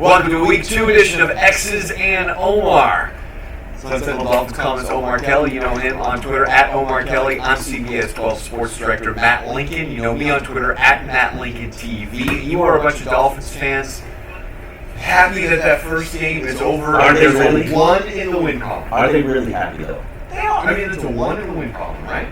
Welcome to a Week 2 edition of X's and Omar. Sentinel Dolphins columnist Omar Kelly. You know him on Twitter at Omar Kelly. I'm CBS 12 Sports Director Matt Lincoln. You know me on Twitter at Matt Lincoln TV. You are a bunch of Dolphins fans. Happy that first game is over. Are they really? A 1 in the win column. Are they really happy though? They are. I mean, it's a 1 in the win column, right?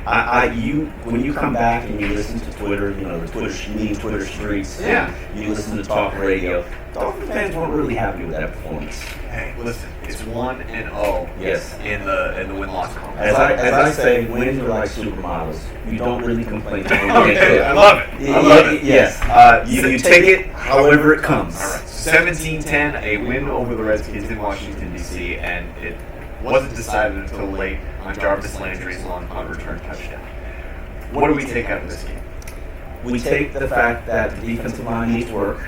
When you come back and you listen to Twitter, you know, the Twitter streets, yeah. You listen to talk radio, Dolphins fans weren't really happy with that performance. Hey, listen, it's 1-0. Yes. In the win-loss column. As I say, wins are like supermodels. You don't really complain. Okay, I love it. I love it. Yes. You take it however it comes. All right. 17-10, a win over the Redskins in Washington, D.C., and it wasn't decided until late on Jarvis Landry's long punt return touchdown. What do we take out of this game? We take the fact that the defensive line needs work.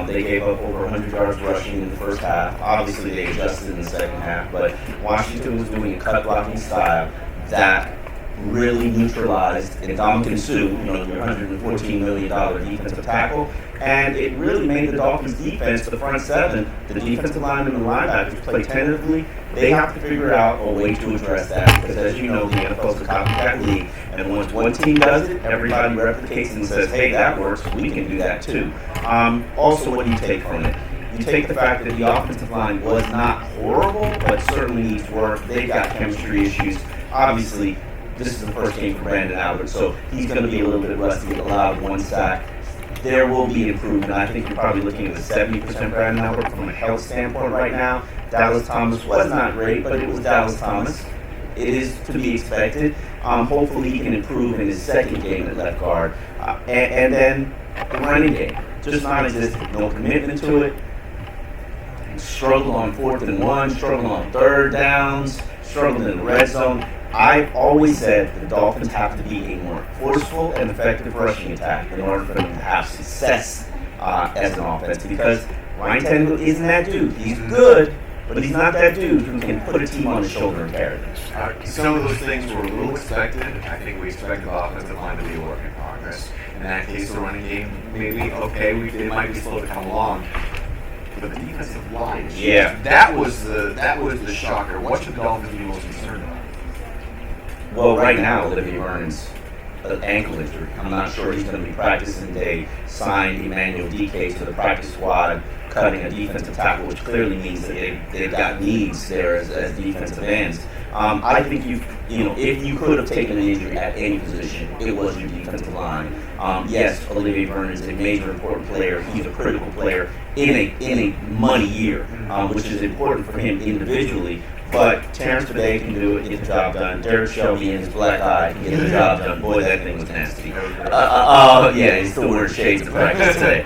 They gave up over 100 yards rushing in the first half. Obviously, they adjusted in the second half, but Washington was doing a cut blocking style that really neutralized Ndamukong Suh, your $114 million defensive tackle, and it really made the Dolphins' defense, the front seven, the defensive line and the linebackers play tentatively. They have to figure out a way to address that because, as you know, the NFL is a copycat league, and once one team does it, everybody replicates and says, hey, that works, we can do that too. Also, what do you take from it? You take the fact that the offensive line was not horrible, but certainly needs work. They've got chemistry issues. Obviously, this is the first game for Brandon Albert, so he's going to be a little bit rusty, allowed one sack. There will be improvement. I think you're probably looking at a 70% Brandon Albert from a health standpoint right now. Dallas Thomas was not great, but it was Dallas Thomas. It is to be expected. Hopefully he can improve in his second game at left guard. And then the running game, just non-existent. No commitment to it. Struggle on 4th and 1, struggle on 3rd downs, struggle in the red zone. I've always said the Dolphins have to be a more forceful and effective rushing attack in order for them to have success as an offense because Ryan Tannehill isn't that dude. He's good, but he's not that dude who can put a team on his shoulder and carry them. Some of those things were a little expected. I think we expected the offensive line to be a work in progress. In that case, the running game, maybe, okay, it might be slow to come along. But the defensive line, that was the shocker. What should the Dolphins be most concerned about? Well, right now, Olivier Vernon's an ankle injury. I'm not sure he's going to be practicing. They signed Emmanuel DK to the practice squad, cutting a defensive tackle, which clearly means that they've got needs there as defensive ends. I think if you could have taken an injury at any position, it was your defensive line. Yes, Olivier Vernon is a major important player. He's a critical player in a money year, which is important for him individually. But Terrence Bay can do it, get the job done. Derek Shelby in his black eye can get the job done. Boy, that thing was nasty. He's still wearing shades of practice today.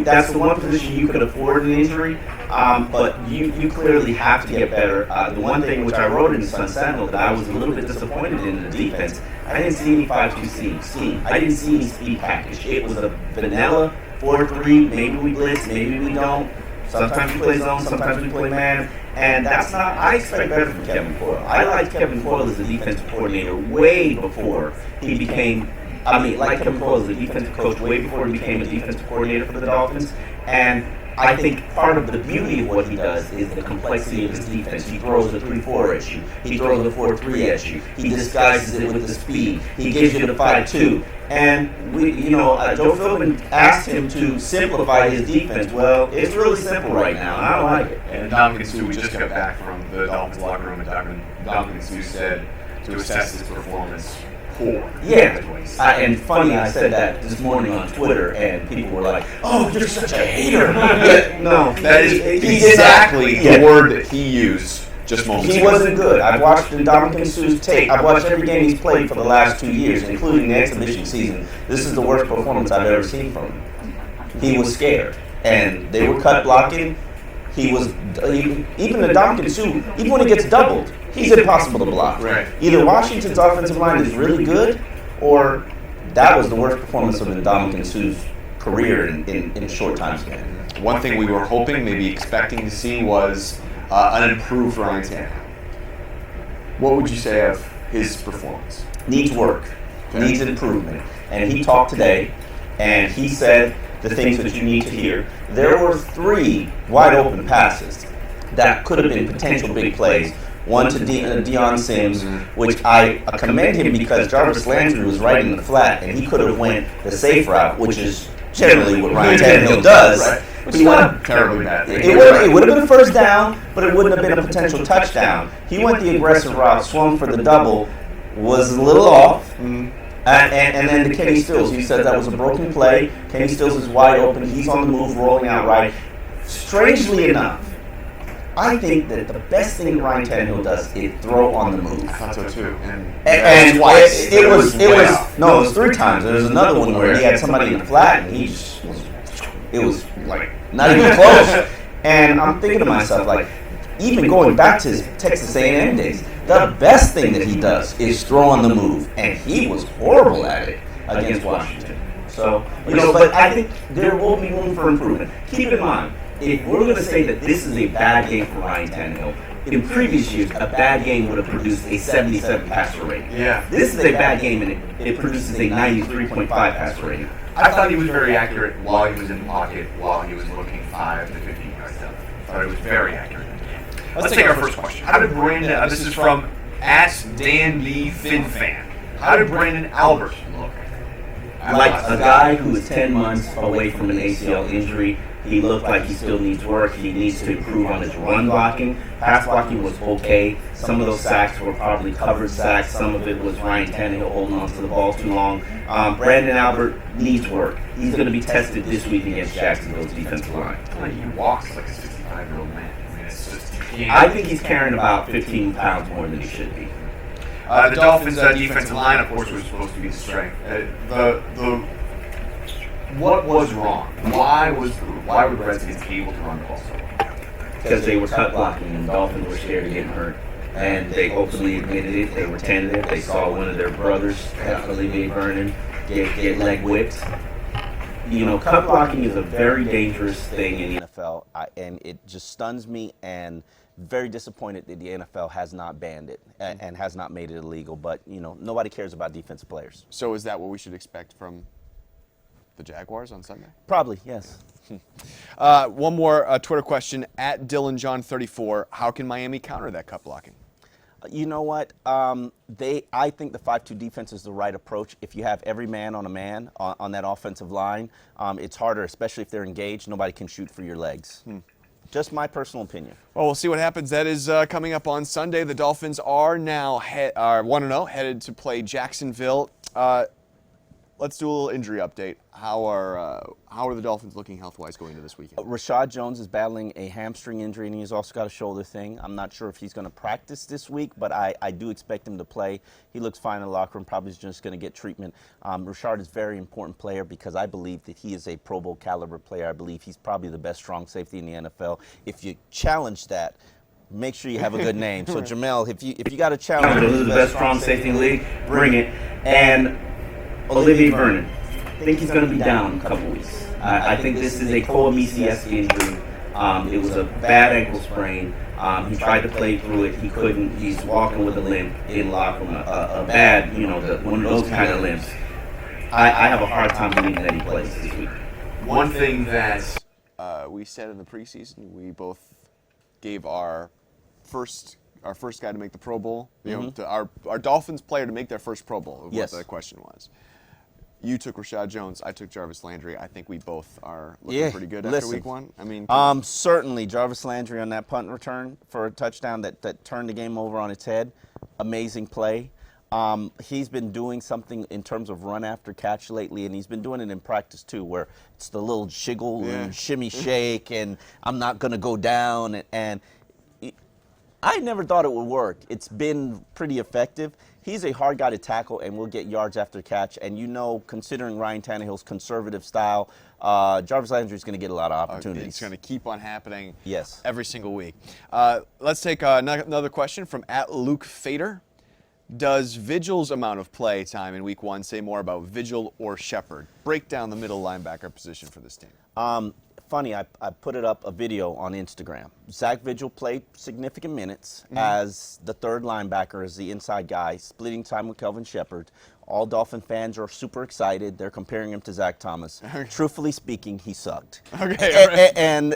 That's the one position you could afford an injury, but you clearly have to get better. The one thing which I wrote in the Sentinel that I was a little bit disappointed in the defense, I didn't see any 5-2 scheme. I didn't see any speed package. It was a vanilla 4-3. Maybe we blitz, maybe we don't. Sometimes we play zone, sometimes we play man. And that's not, I expect better from Kevin Coyle. I liked Kevin Coyle as a defensive coordinator way before he became, Kevin Coyle as a defensive coach way before he became a defensive coordinator for the Dolphins. And I think part of the beauty of what he does is the complexity of his defense. He throws a 3-4 at you. He throws a 4-3 at you. He disguises it with the speed. He gives you the 5-2. And Joe Philbin asked him to simplify his defense. Well, it's really simple right now, and I don't like it. And Ndamukong Suh, we just got back from the Dolphins locker room, and Ndamukong Suh said to assess his performance, poor. Yeah, and funny, I said that this morning on Twitter, and people were like, "Oh, you're such a hater." No, that is exactly the word that he used just moments ago. He wasn't good. I've watched Ndamukong Suh's tape. I've watched every game he's played for the last 2 years, including the exhibition season. This is the worst performance I've ever seen from him. He was scared, and they were cut blocking. Even Ndamukong Suh, even when he gets doubled, he's impossible to block. Right. Either Washington's offensive line is really good, or that was the worst performance of Ndamukong Suh's career in a short time span. One thing we were hoping, maybe expecting to see was an improved Ryan Tannehill. What would you say of his performance? Needs work, needs improvement. And he talked today, and he said the things that you need to hear. There were 3 wide open passes that could have been potential big plays. One to Deion Sims, which I commend him because Jarvis Landry was right in the flat, and he could have went the safe route, which is generally what Ryan Tannehill does. Right. Which is not terribly bad. It would have been a first down, but it wouldn't have been a potential touchdown. He went the aggressive route, swung for the double, was a little off. And then to Kenny Stills, he said that was a broken play. Kenny Stills is wide open. He's on the move, rolling out right. Strangely enough, I think that the best thing Ryan Tannehill does is throw on the move. I thought so too. And twice. It was 3 times. There was another one where he had somebody in the flat, and he just it was like not even close. And I'm thinking to myself, like, even going back to his Texas A&M days, the best thing that he does is throw on the move, and he was horrible at it against Washington. So, but I think there will be room for improvement. Keep in mind, if we're going to say that this is a bad game for Ryan Tannehill, in previous years, a bad game would have produced a 77 passer rating. Yeah. This is a bad game, and it produces a 93.5 passer rating. I thought he was very accurate while he was in the pocket, while he was looking 5 to 15 yards down. I thought it was very accurate. Let's take our first question. How did Brandon, this is from @DanBFinFan. How did Brandon Albert look? Like a guy who is 10 months away from an ACL injury, he looked like he still needs work. He needs to improve on his run blocking. Pass blocking was okay. Some of those sacks were probably covered sacks. Some of it was Ryan Tannehill holding on to the ball too long. Brandon Albert needs work. He's going to be tested this week against Jacksonville's defensive line. He walks like a 65-year-old man. I mean, it's just, I think he's carrying about 15 pounds more than he should be. The Dolphins' defensive line, of course, was supposed to be the strength. What was wrong? Why were the Redskins able to run the ball so well? Because they were cut blocking, and the Dolphins were scared of getting hurt. And they openly admitted it. They were tentative. They saw one of their brothers, Olivier Vernon, get leg whipped. Cut blocking is a very dangerous thing in the NFL, and it just stuns me, and very disappointed that the NFL has not banned it and has not made it illegal. But, nobody cares about defensive players. So is that what we should expect from the Jaguars on Sunday? Probably, yes. One more Twitter question, @DylanJohn34. How can Miami counter that cut blocking? You know what? I think the 5-2 defense is the right approach. If you have every man on a man on that offensive line, it's harder, especially if they're engaged. Nobody can shoot for your legs. Just my personal opinion. Well, we'll see what happens. That is coming up on Sunday. The Dolphins are now 1-0, headed to play Jacksonville. Let's do a little injury update. How are the Dolphins looking health-wise going into this weekend? Rashad Jones is battling a hamstring injury, and he's also got a shoulder thing. I'm not sure if he's going to practice this week, but I do expect him to play. He looks fine in the locker room, probably just going to get treatment. Rashad is a very important player because I believe that he is a Pro Bowl caliber player. I believe he's probably the best strong safety in the NFL. If you challenge that, make sure you have a good name. So, Jamel, if you got a challenge, who's the best strong safety in the league, bring it. And Olivier Vernon, I think he's going to be down in a couple weeks. I think this is a co-MECS injury. It was a bad ankle sprain. He tried to play through it. He couldn't. He's walking with a limp in locker room. A bad, one of those kind of limps. I have a hard time believing that he plays this week. One thing that we said in the preseason, we both gave our first guy to make the Pro Bowl, to our Dolphins player to make their first Pro Bowl, Yes. what the question was. You took Rashad Jones. I took Jarvis Landry. I think we both are looking pretty good after week one. I mean, certainly Jarvis Landry on that punt return for a touchdown that turned the game over on its head. Amazing play. He's been doing something in terms of run after catch lately, and he's been doing it in practice too, where it's the little jiggle and shimmy shake, and I'm not going to go down. And I never thought it would work. It's been pretty effective. He's a hard guy to tackle and will get yards after catch. And considering Ryan Tannehill's conservative style, Jarvis Landry is going to get a lot of opportunities. It's going to keep on happening Yes. every single week. Let's take another question from @LukeFader. Does Vigil's amount of play time in week one say more about Vigil or Shepard? Break down the middle linebacker position for this team. Funny, I put it up a video on Instagram. Zach Vigil played significant minutes as the third linebacker, as the inside guy, splitting time with Kelvin Shepard. All Dolphin fans are super excited. They're comparing him to Zach Thomas. Truthfully speaking, he sucked. Okay. And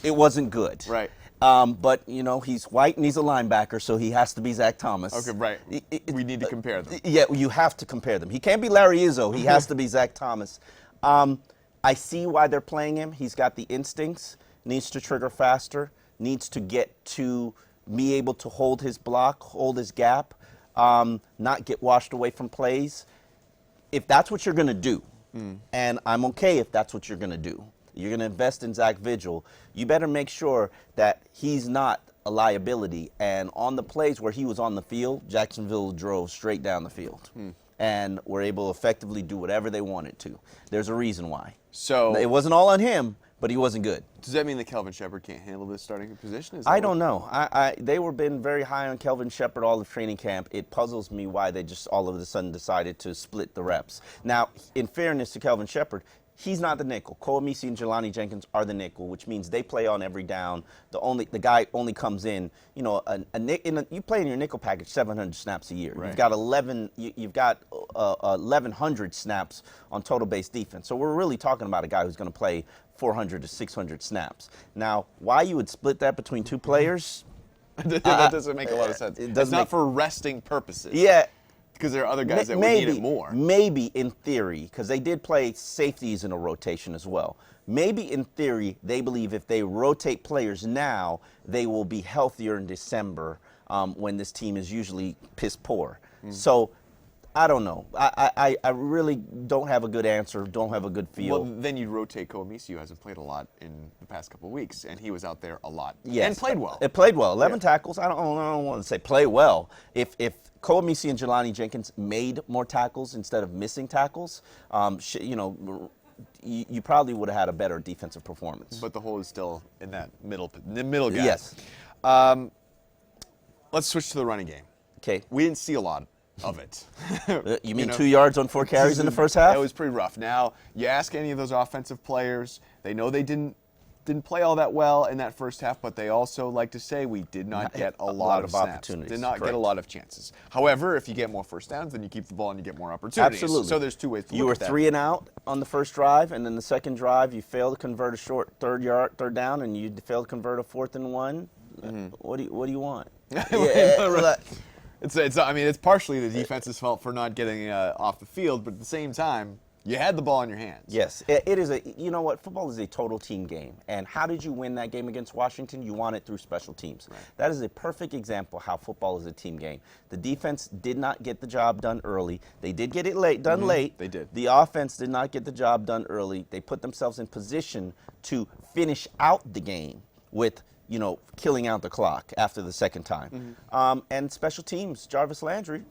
it wasn't good. Right. But, he's white and he's a linebacker, so he has to be Zach Thomas. Okay, right. We need to compare them. Yeah, you have to compare them. He can't be Larry Izzo. He has to be Zach Thomas. I see why they're playing him. He's got the instincts, needs to trigger faster, needs to get to be able to hold his block, hold his gap, not get washed away from plays. If that's what you're going to do, and I'm okay if that's what you're going to do, you're going to invest in Zach Vigil, you better make sure that he's not a liability. And on the plays where he was on the field, Jacksonville drove straight down the field. And were able to effectively do whatever they wanted to. There's a reason why. So it wasn't all on him, but he wasn't good. Does that mean that Kelvin Shepard can't handle this starting position? I don't know. They were been very high on Kelvin Shepard all of training camp. It puzzles me why they just all of a sudden decided to split the reps. Now, in fairness to Kelvin Shepard, he's not the nickel. Cole Misi and Jelani Jenkins are the nickel, which means they play on every down. The guy only comes in. You play in your nickel package 700 snaps a year. Right. You've got 1,100 snaps on total base defense. So we're really talking about a guy who's going to play 400 to 600 snaps. Now, why you would split that between two players? That doesn't make a lot of sense. It's not for resting purposes. Yeah. Because there are other guys that would need it more. Maybe in theory, because they did play safeties in a rotation as well. Maybe in theory, they believe if they rotate players now, they will be healthier in December when this team is usually piss poor. So I don't know. I really don't have a good answer, don't have a good feel. Well, then you rotate Koemisi, who hasn't played a lot in the past couple of weeks, and he was out there a lot. Yes. And played well. It played well. 11 tackles. I don't want to say play well. If Koemisi and Jelani Jenkins made more tackles instead of missing tackles, you probably would have had a better defensive performance. But the hole is still in that middle guy. Yes. Let's switch to the running game. Okay. We didn't see a lot of it. You mean 2 yards on 4 carries in the first half? That was pretty rough. Now, you ask any of those offensive players, they know they didn't play all that well in that first half, but they also like to say we did not get a lot of snaps. Opportunities. Did not Correct. get a lot of chances. However, if you get more first downs, then you keep the ball and you get more opportunities. Absolutely. So there's two ways to You look were at that. 3 and out on the first drive, and then the second drive you failed to convert a short third down, and you failed to convert a 4th and 1. What do you want? It's partially the defense's fault for not getting off the field, but at the same time, you had the ball in your hands. Yes, it is football is a total team game. And how did you win that game against Washington? You won it through special teams. Right. That is a perfect example how football is a team game. The defense did not get the job done early. They did get it done late. They did. The offense did not get the job done early. They put themselves in position to finish out the game with killing out the clock after the second time. And special teams, Jarvis Landry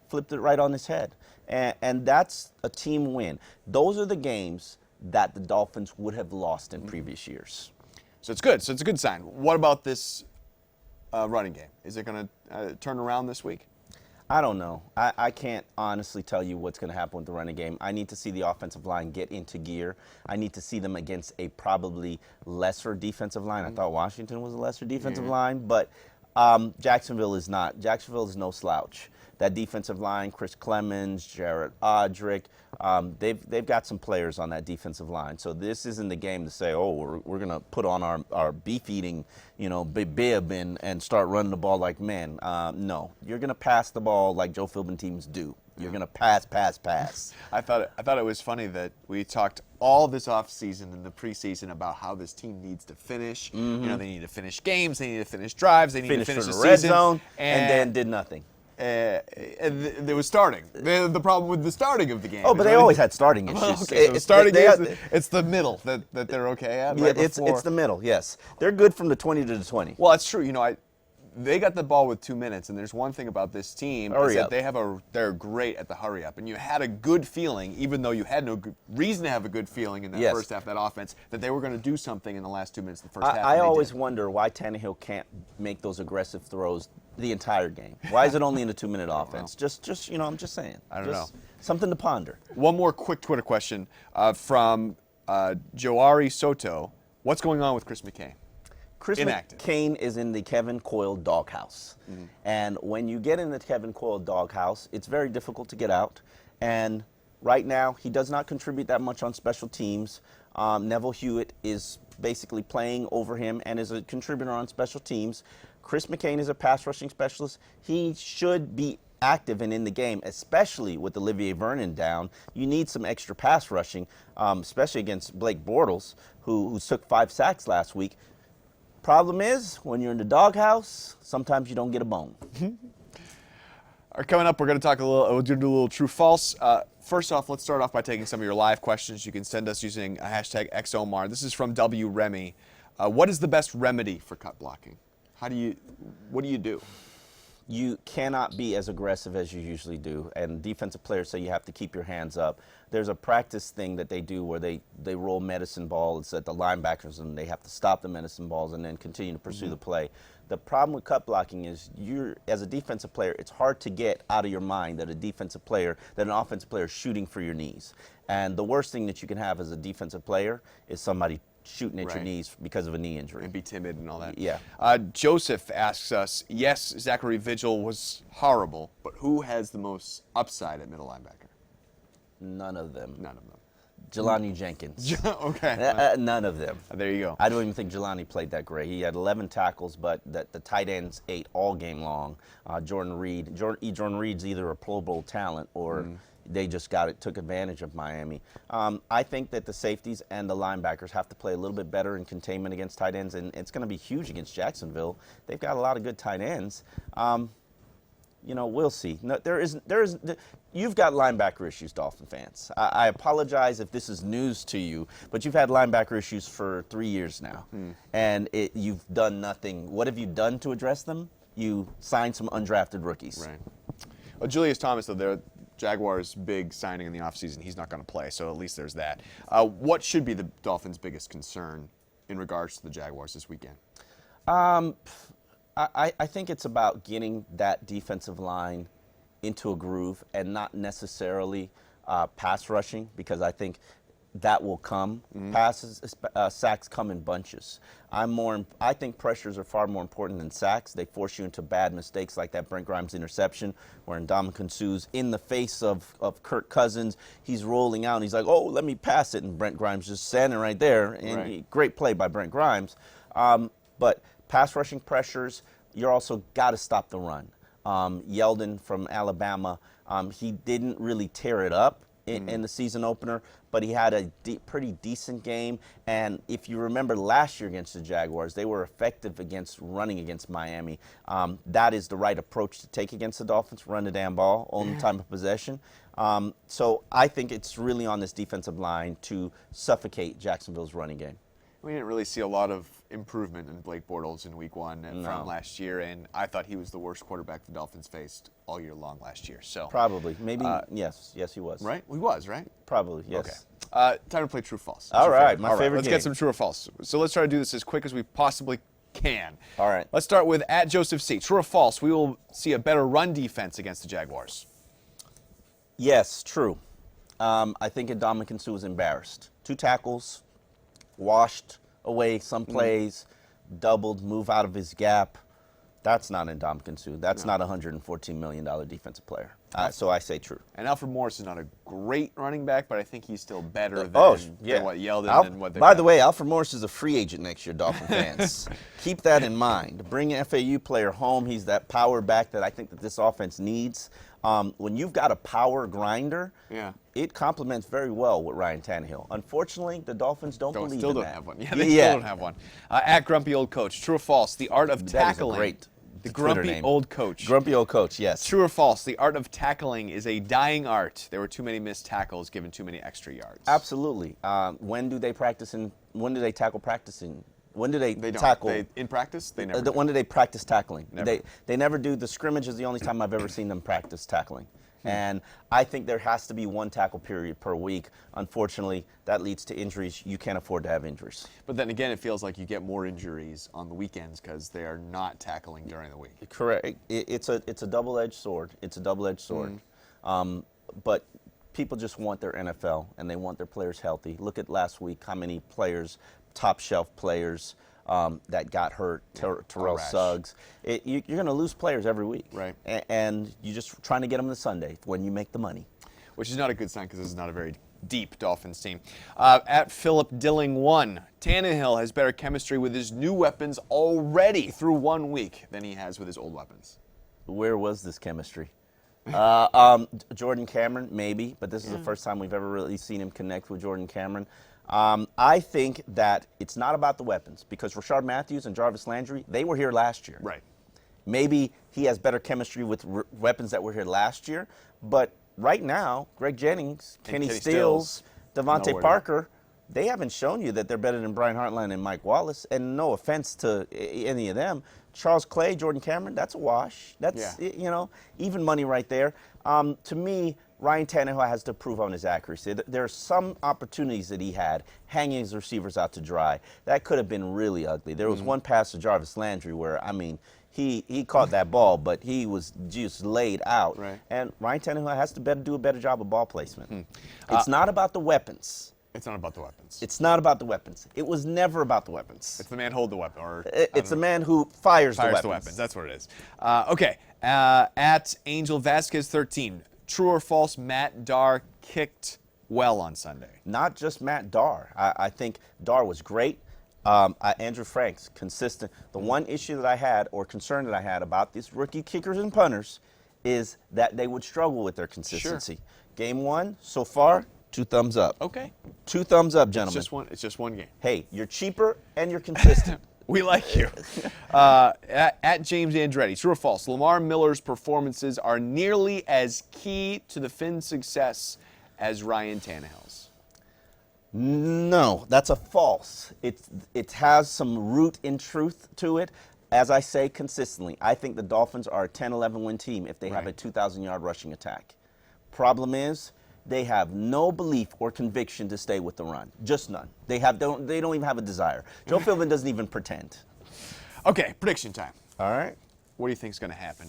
flipped it right on his head. And that's a team win. Those are the games that the Dolphins would have lost in previous years. So it's good. So it's a good sign. What about this running game? Is it going to turn around this week? I don't know. I can't honestly tell you what's going to happen with the running game. I need to see the offensive line get into gear. I need to see them against a probably lesser defensive line. I thought Washington was a lesser defensive line, but Jacksonville is not. Jacksonville is no slouch. That defensive line, Chris Clemens, Jared Odrick, they've got some players on that defensive line. So this isn't the game to say, oh, we're going to put on our beef-eating, bib and start running the ball like men. No, you're going to pass the ball like Joe Philbin teams do. You're going to pass. I thought it was funny that we talked all this offseason and the preseason about how this team needs to finish. They need to finish games, they need to finish drives, they need to finish for the red season. zone, and then did nothing. It was starting. The problem with the starting of the game. Oh, but they always had starting issues. Okay, so starting it's the middle that they're okay at. Yeah, right it's before. the middle. Yes, they're good from the 20 to the 20. Well, that's true. They got the ball with 2 minutes, and there's one thing about this team Hurry is up. that they're great at the hurry up, and you had a good feeling, even though you had no reason to have a good feeling in that first half of that offense, that they were going to do something in the last 2 minutes of the first half. I always wonder why Tannehill can't make those aggressive throws the entire game. Why is it only in a 2-minute offense? Just I'm just saying. I don't know. Something to ponder. One more quick Twitter question from Joari Soto. What's going on with Chris McKay? Chris inactive. McCain is in the Kevin Coyle doghouse. And when you get in the Kevin Coyle doghouse, it's very difficult to get out. And right now, he does not contribute that much on special teams. Neville Hewitt is basically playing over him and is a contributor on special teams. Chris McCain is a pass rushing specialist. He should be active and in the game, especially with Olivier Vernon down. You need some extra pass rushing, especially against Blake Bortles, who took 5 sacks last week. Problem is, when you're in the doghouse, sometimes you don't get a bone. All right, coming up, we're going to talk a little. We'll do a little true false. First off, let's start off by taking some of your live questions. You can send us using hashtag XOMAR. This is from W Remy. What is the best remedy for cut blocking? What do you do? You cannot be as aggressive as you usually do, and defensive players say you have to keep your hands up. There's a practice thing that they do where they roll medicine balls at the linebackers, and they have to stop the medicine balls and then continue to pursue the play. The problem with cut blocking is as a defensive player, it's hard to get out of your mind that an offensive player is shooting for your knees. And the worst thing that you can have as a defensive player is somebody shooting at your knees because of a knee injury. And be timid and all that. Yeah. Joseph asks us, yes, Zachary Vigil was horrible, but who has the most upside at middle linebacker? None of them. None of them. Jelani Jenkins. Okay. None of them. There you go. I don't even think Jelani played that great. He had 11 tackles, but the tight ends ate all game long. Jordan Reed's either a Pro Bowl talent or they just took advantage of Miami. I think that the safeties and the linebackers have to play a little bit better in containment against tight ends, and it's going to be huge against Jacksonville. They've got a lot of good tight ends. We'll see. No, you've got linebacker issues, Dolphin fans. I apologize if this is news to you, but you've had linebacker issues for 3 years now, and you've done nothing. What have you done to address them? You signed some undrafted rookies. Right. Well, Julius Thomas, though, they're Jaguars' big signing in the offseason. He's not going to play, so at least there's that. What should be the Dolphins' biggest concern in regards to the Jaguars this weekend? I think it's about getting that defensive line into a groove and not necessarily pass rushing, because I think that will come. Sacks come in bunches. I think pressures are far more important than sacks. They force you into bad mistakes like that Brent Grimes interception where Ndamukong Suh's in the face of Kirk Cousins. He's rolling out and he's like, oh, let me pass it. And Brent Grimes just standing right there. And great play by Brent Grimes. But pass rushing pressures, you're also got to stop the run. Yeldon from Alabama, he didn't really tear it up in the season opener, but he had a pretty decent game. And if you remember last year against the Jaguars, they were effective against running against Miami. That is the right approach to take against the Dolphins, run the damn ball, own the time of possession. So I think it's really on this defensive line to suffocate Jacksonville's running game. We didn't really see a lot of improvement in Blake Bortles in week 1 from last year, and I thought he was the worst quarterback the Dolphins faced all year long last year. So probably. Maybe, yes, he was. Right? He was, right? Probably, yes. Okay. Time to play true or false. All right, my favorite Let's game. get some true or false. So let's try to do this as quick as we possibly can. All right. Let's start with @JosephC. True or false, we will see a better run defense against the Jaguars? Yes, true. I think Ndamukong Suh was embarrassed. 2 tackles, washed away some plays, doubled, move out of his gap. That's not Ndamukong Suh. That's not a $114 million defensive player. So I say true. And Alfred Morris is not a great running back, but I think he's still better than what Yeldon and what they've By the way, Alfred Morris is a free agent next year, Dolphin fans. Keep that in mind. Bring an FAU player home. He's that power back that I think that this offense needs. When you've got a power grinder, it complements very well with Ryan Tannehill. Unfortunately, the Dolphins don't believe in that. Still don't have one. Yeah, they still don't have one. @Grumpy Old Coach. True or false? The art of tackling. That is a great The Twitter Grumpy name. Old Coach. Grumpy Old Coach, yes. True or false? The art of tackling is a dying art. There were too many missed tackles, given too many extra yards. Absolutely. When do they practice when do they tackle practicing? When do they don't. tackle? In practice, they never do. When do they practice tackling? Never. They never do. The scrimmage is the only time I've ever seen them practice tackling. And I think there has to be 1 tackle period per week. Unfortunately, that leads to injuries. You can't afford to have injuries. But then again, it feels like you get more injuries on the weekends because they are not tackling during the week. Correct. It's a double-edged sword. It's a double-edged sword. But people just want their NFL, and they want their players healthy. Look at last week, how many players, top-shelf players, that got hurt, Terrell rash. Suggs. You're going to lose players every week. Right. And you're just trying to get them to Sunday when you make the money. Which is not a good sign because this is not a very deep Dolphins team. At Philip Dilling 1, Tannehill has better chemistry with his new weapons already through 1 week than he has with his old weapons. Where was this chemistry? Jordan Cameron, maybe, but this is the first time we've ever really seen him connect with Jordan Cameron. I think that it's not about the weapons because Rashard Matthews and Jarvis Landry, they were here last year. Right. Maybe he has better chemistry with weapons that were here last year, but right now, Greg Jennings, Kenny Stills, Devontae Parker, they haven't shown you that they're better than Brian Hartline and Mike Wallace, and no offense to any of them. Charles Clay, Jordan Cameron, that's a wash. That's, even money right there. To me, Ryan Tannehill has to prove on his accuracy. There are some opportunities that he had hanging his receivers out to dry. That could have been really ugly. There was one pass to Jarvis Landry where, he caught that ball, but he was just laid out. Right. And Ryan Tannehill has to do a better job of ball placement. It's not about the weapons. It's not about the weapons. It's not about the weapons. It was never about the weapons. It's the man hold the weapon. It's the man who fires the weapons. the weapons. That's what it is. Okay. At Angel Vasquez 13, true or false, Matt Darr kicked well on Sunday? Not just Matt Darr. I think Darr was great. Andrew Franks, consistent. The one issue that I had or concern that I had about these rookie kickers and punters is that they would struggle with their consistency. Sure. Game one, so far, 2 thumbs up. Okay. 2 thumbs up, gentlemen. It's just one game. Hey, you're cheaper and you're consistent. We like you. At James Andretti, true or false, Lamar Miller's performances are nearly as key to the Finns' success as Ryan Tannehill's? No, that's a false. It has some root in truth to it. As I say consistently, I think the Dolphins are a 10-11 win team if they have a 2,000-yard rushing attack. Problem is, they have no belief or conviction to stay with the run. Just none. They don't even have a desire. Joe Philbin doesn't even pretend. Okay, prediction time. All right. What do you think is going to happen?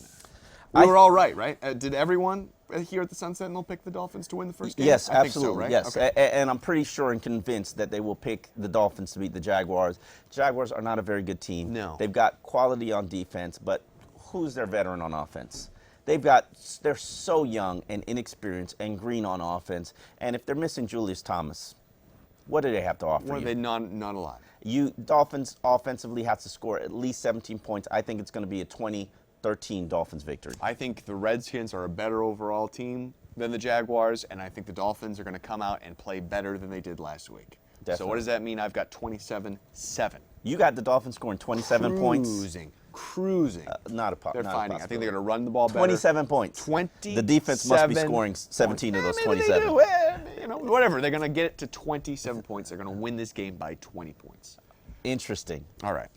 We were all right? Did everyone here at the Sun Sentinel pick the Dolphins to win the first game? Yes, I absolutely. Think so, right? Yes, Okay. and I'm pretty sure and convinced that they will pick the Dolphins to beat the Jaguars. Jaguars are not a very good team. No. They've got quality on defense, but who's their veteran on offense? They're so young and inexperienced and green on offense, and if they're missing Julius Thomas, what do they have to offer What are you? they? Not a lot. Dolphins offensively have to score at least 17 points. I think it's going to be a 20-13 Dolphins victory. I think the Redskins are a better overall team than the Jaguars, and I think the Dolphins are going to come out and play better than they did last week. Definitely. So what does that mean? I've got 27-7. You got the Dolphins scoring 27 points. Cruising. Not a problem. They're fighting. I think they're going to run the ball better. 27 points. 20. The defense must be scoring 17 of those 27. Whatever. They're going to get it to 27 points. They're going to win this game by 20 points. Interesting. All right.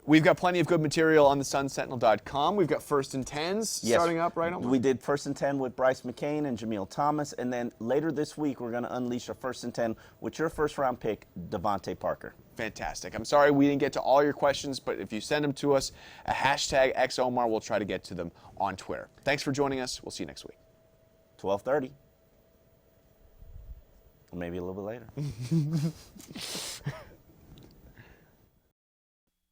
We've got plenty of good material on the sunsentinel.com. We've got first and 10s starting up, right? We did first and 10 with Bryce McCain and Jameel Thomas, and then later this week we're going to unleash a first and 10 with your first round pick, Devontae Parker. Fantastic. I'm sorry we didn't get to all your questions, but if you send them to us, a hashtag XOmar, we'll try to get to them on Twitter. Thanks for joining us. We'll see you next week. 12:30. Or maybe a little bit later.